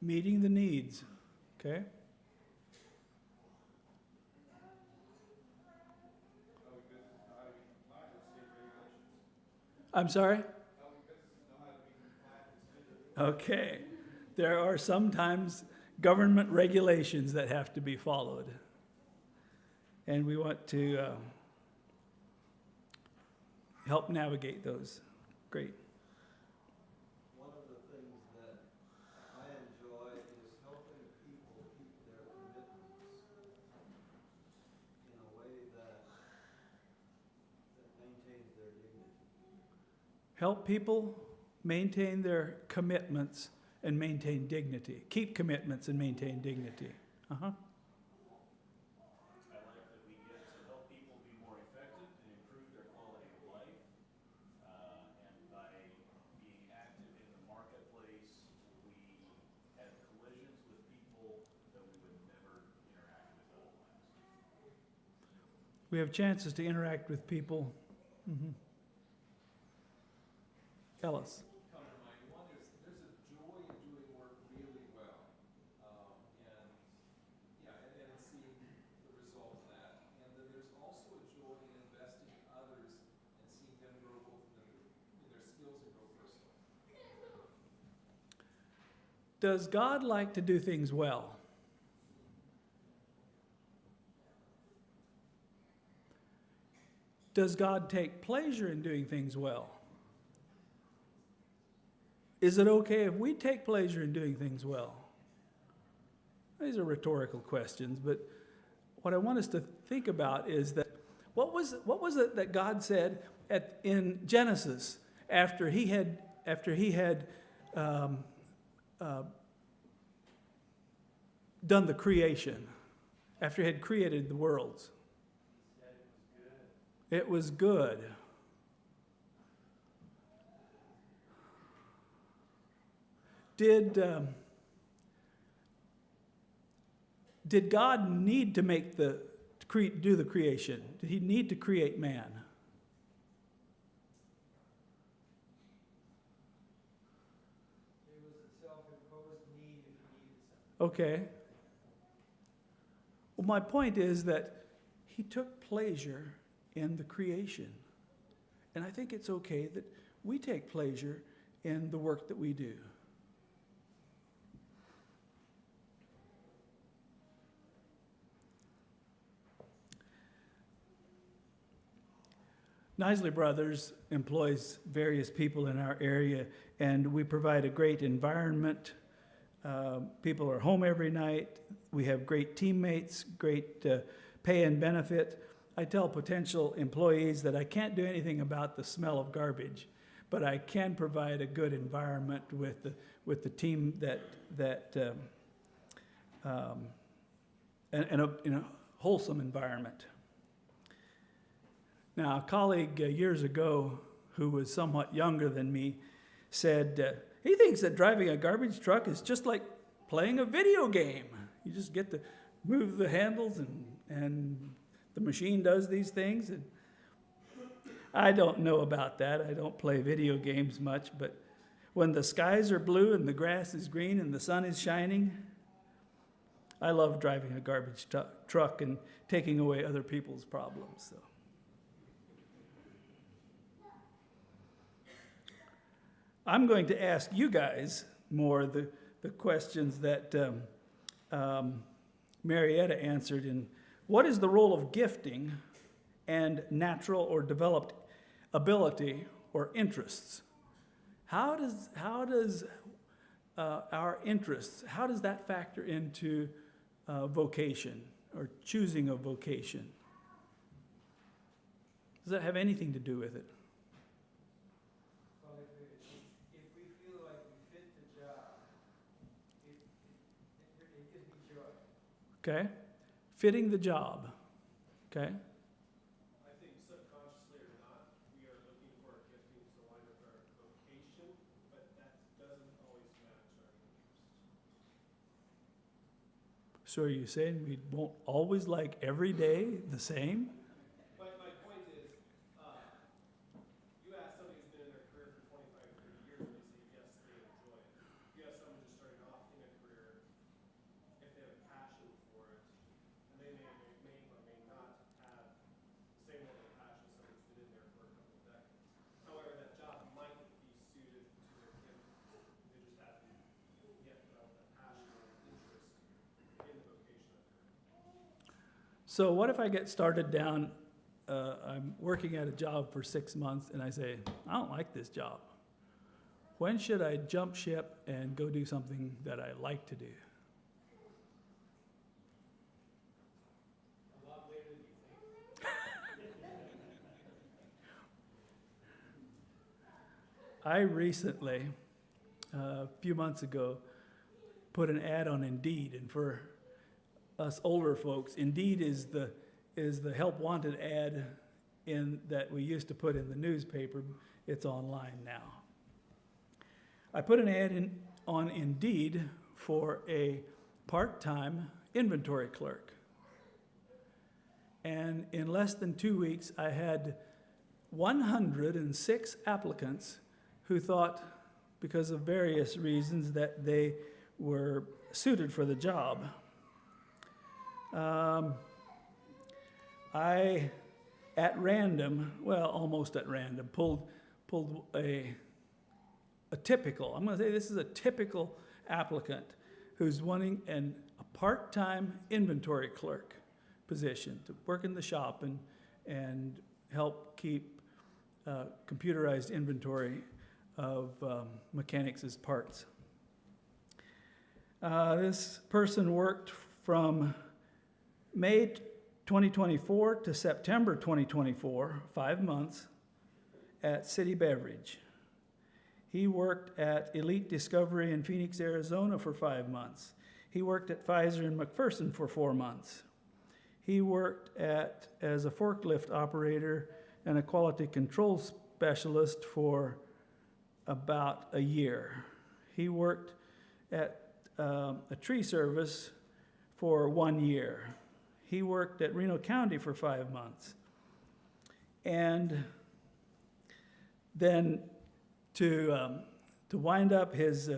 Meeting the needs. Okay. I'm sorry? Okay. There are sometimes government regulations that have to be followed. And we want to help navigate those. Great. One of the things that I enjoy is helping people keep their commitments in a way that help people maintain their commitments and maintain dignity. Keep commitments and maintain dignity. Uh-huh. I like that we get to help people be more effective and improve their quality of life. And by being active in the marketplace, we have collisions with people that we would never interact with otherwise. We have chances to interact with people. Mhm. Tell us. Come to mind. One is, there's a joy in doing work really well. And, yeah, and seeing the result of that. And then there's also a joy in investing in others and seeing them grow both in their skills and grow personally. Does God like to do things well? Does God take pleasure in doing things well? Is it okay if we take pleasure in doing things well? These are rhetorical questions, but what I want us to think about is that what was it that God said in Genesis after he had done the creation, after he had created the worlds? It was good. Did God need to do the creation? Did he need to create man? It was a self-imposed need if he needed something. Okay. Well, my point is that he took pleasure in the creation. And I think it's okay that we take pleasure in the work that we do. Knisley Brothers employs various people in our area, and we provide a great environment. People are home every night. We have great teammates, great pay and benefit. I tell potential employees that I can't do anything about the smell of garbage, but I can provide a good environment with the team and a wholesome environment. Now, a colleague years ago who was somewhat younger than me said he thinks that driving a garbage truck is just like playing a video game. You just get to move the handles and the machine does these things. And I don't know about that. I don't play video games much, but when the skies are blue and the grass is green and the sun is shining, I love driving a garbage truck and taking away other people's problems. So. I'm going to ask you guys more the questions that Marietta answered in what is the role of gifting and natural or developed ability or interests? How does our interests, how does that factor into vocation or choosing a vocation? Does that have anything to do with it? Well, if we feel like we fit the job, it gives me joy. Okay? Fitting the job. Okay? I think subconsciously or not, we are looking for our gifting to align with our vocation, but that doesn't always match our interests. So are you saying we won't always like every day the same? But my point is, you ask somebody who's been in their career for 25, 30 years, and they say yes, they enjoy it. You ask someone just starting off in a career, if they have a passion for it, and they may or may not have the same level of passion as someone who's been in there for a couple of decades. However, that job might be suited to their gift. They just haven't yet developed that passion or interest in the vocation of career. So what if I get started down, I'm working at a job for 6 months and I say, I don't like this job. When should I jump ship and go do something that I like to do? A lot later than you think. I recently, a few months ago, put an ad on Indeed, and for us older folks, Indeed is the help wanted ad that we used to put in the newspaper. It's online now. I put an ad on Indeed for a part-time inventory clerk. And in less than 2 weeks, I had 106 applicants who thought, because of various reasons, that they were suited for the job. I, at random, well, almost at random, pulled a typical, I'm going to say this is a typical applicant who's wanting a part-time inventory clerk position to work in the shop and help keep computerized inventory of mechanics' parts. This person worked from May 2024 to September 2024, 5 months, at City Beverage. He worked at Elite Discovery in Phoenix, Arizona for 5 months. He worked at Pfizer in McPherson for 4 months. He worked as a forklift operator and a quality control specialist for about a year. He worked at a tree service for 1 year. He worked at Reno County for 5 months. And then to wind up his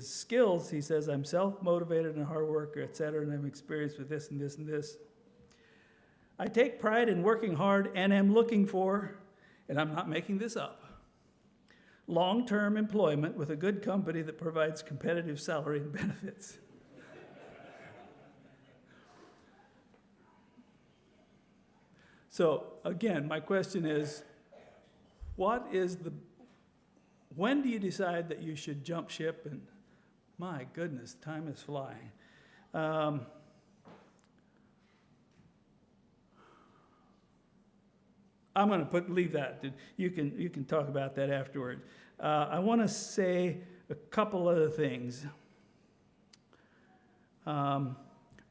skills, he says, I'm self-motivated and a hard worker, etc., and I'm experienced with this and this and this. I take pride in working hard and am looking for, and I'm not making this up, long-term employment with a good company that provides competitive salary and benefits. So again, my question is, when do you decide that you should jump ship? And my goodness, time is flying. I'm going to leave that. You can talk about that afterward. I want to say a couple other things.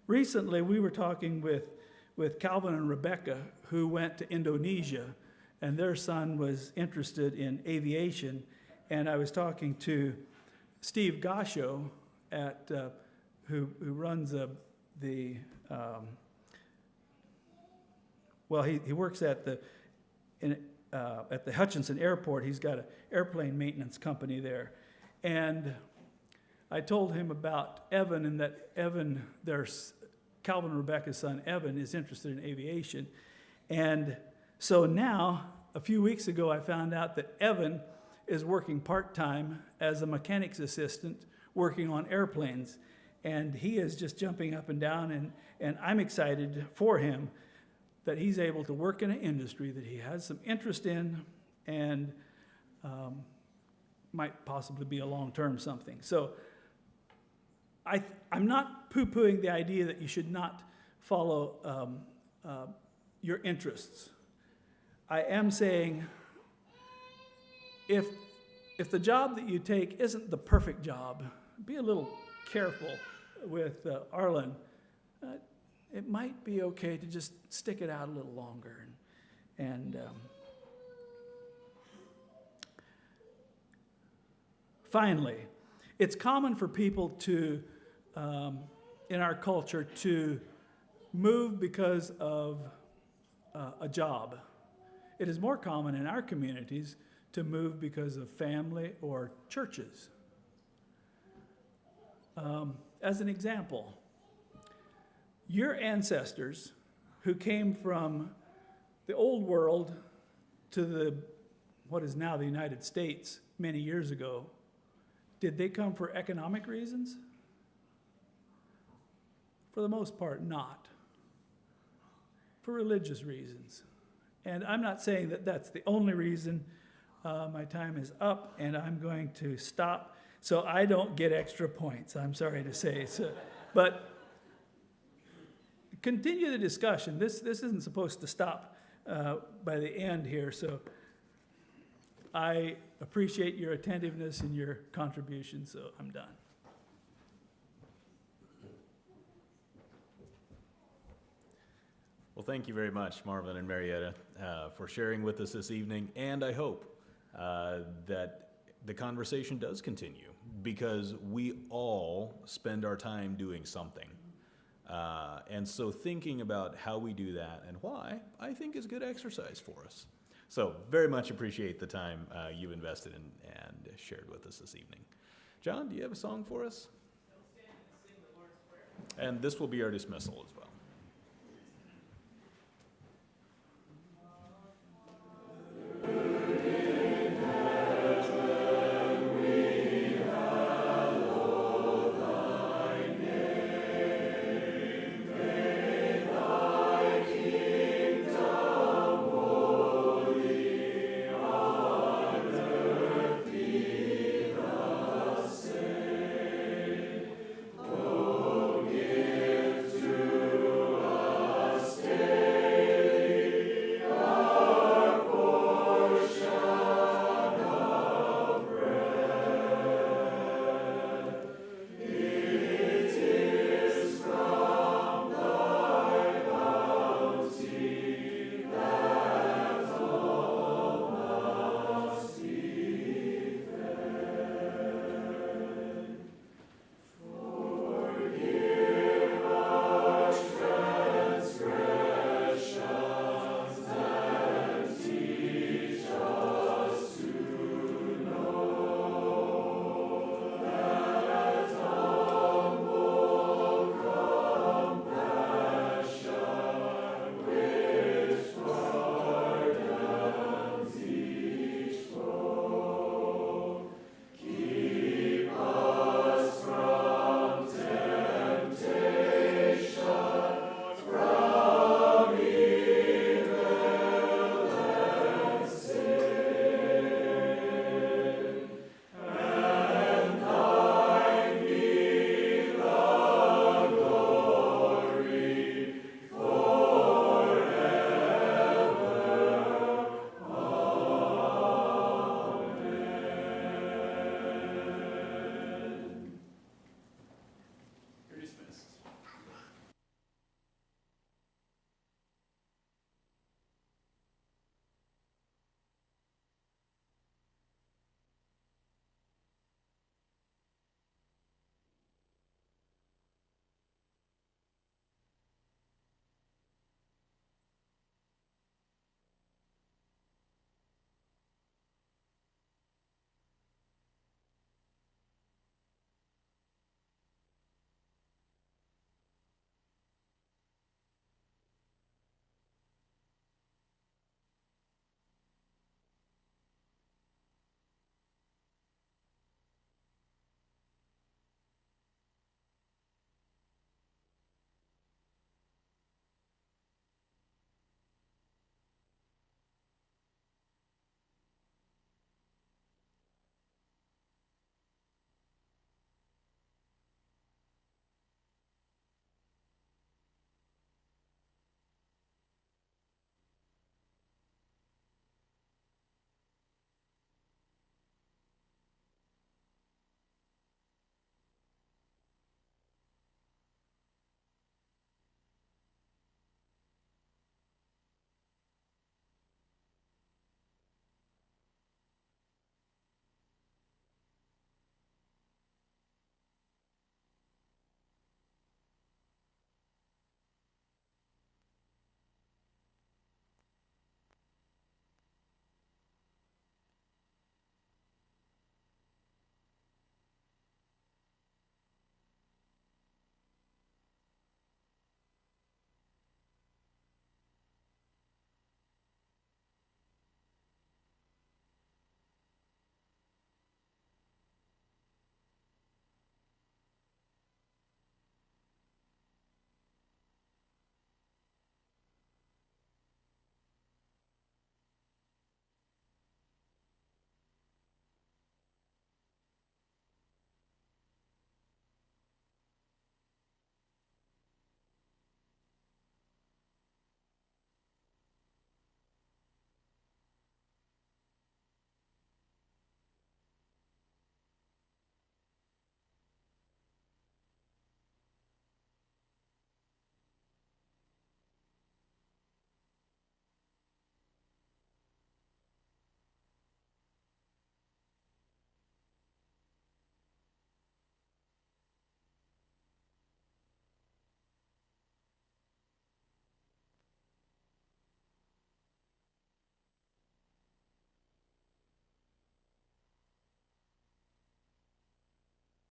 Recently, we were talking with Calvin and Rebecca, who went to Indonesia, and their son was interested in aviation. And I was talking to Steve Gasho, who runs he works at the Hutchinson Airport. He's got an airplane maintenance company there. And I told him about Evan, and that Evan, Calvin and Rebecca's son, Evan, is interested in aviation. And so now, a few weeks ago, I found out that Evan is working part-time as a mechanic's assistant working on airplanes. And he is just jumping up and down, and I'm excited for him that he's able to work in an industry that he has some interest in and might possibly be a long-term something. So I'm not poo-pooing the idea that you should not follow your interests. I am saying if the job that you take isn't the perfect job, be a little careful with Arlen. It might be okay to just stick it out a little longer. And finally, it's common for people to, in our culture, to move because of a job. It is more common in our communities to move because of family or churches. As an example, your ancestors who came from the old world to what is now the United States many years ago, did they come for economic reasons? For the most part, not. For religious reasons. And I'm not saying that that's the only reason. My time is up, and I'm going to stop so I don't get extra points, I'm sorry to say. But continue the discussion. This isn't supposed to stop by the end here, so I appreciate your attentiveness and your contribution, so I'm done. Well, thank you very much, Marvin and Marietta, for sharing with us this evening, and I hope that the conversation does continue, because we all spend our time doing something. And so thinking about how we do that and why, I think is good exercise for us. So very much appreciate the time you've invested in and shared with us this evening. John, do you have a song for us? And this will be our dismissal as well.